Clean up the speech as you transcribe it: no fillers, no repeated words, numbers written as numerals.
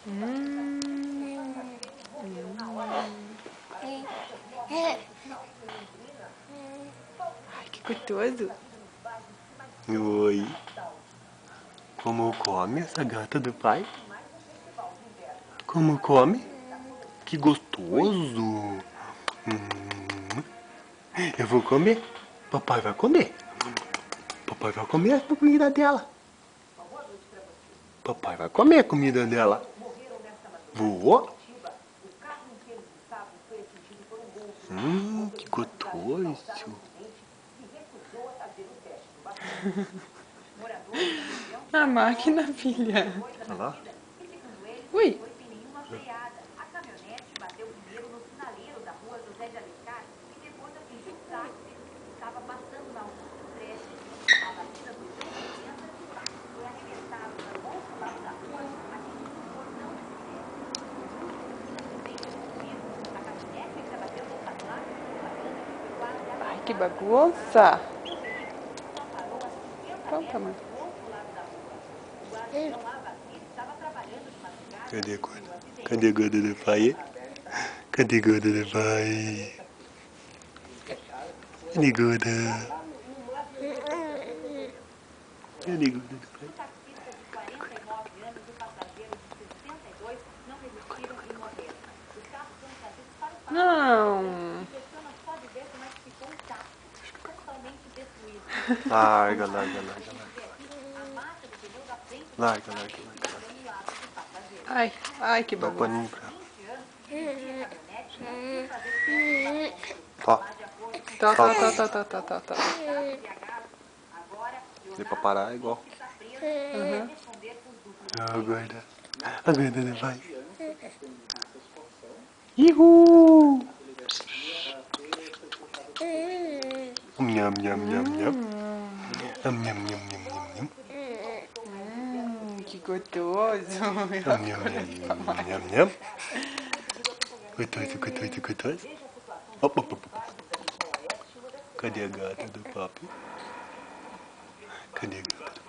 Ai, que gostoso. Oi. Como come essa gata do pai? Como come? Que gostoso. Eu vou comer. Papai vai comer. Papai vai comer a comida dela. Papai vai comer a comida dela. Vou. Que gostoso. A máquina, filha. Olha lá. Ui. A caminhonete bateu primeiro no sinaleiro da rua José de Alencar e depois atingiu o táxi que estava passando na rua do creche. A batida foi tão violenta que o táxi foi arrebentado para o outro lado da rua, atingindo o portão do cemitério. A caminhonete ainda bateu contra a placa de propaganda que foi quase a... Ai, que bagunça. Pronto, mãe. Cadê a gorda? Cadê a gorda do pai? Cadê a gorda do pai? Cadê a gorda? Cadê a gorda do pai? Não. Larga, larga, larga, larga. Larga, larga, larga. Ai, ai, que Dá um bagunça. paninho pra ela. Ó. Tá. Deu pra parar é igual. Uhum. A gorda. A gorda não vai. Ihu! Nham, nham, nham, nham. Nham, nham, nham, nham, nham. Que gostoso. Nham, nham, nham, nham, nham. Gostoso, gostoso, gostoso. Op, op, op. Cadê a gata do papi? Cadê a gata do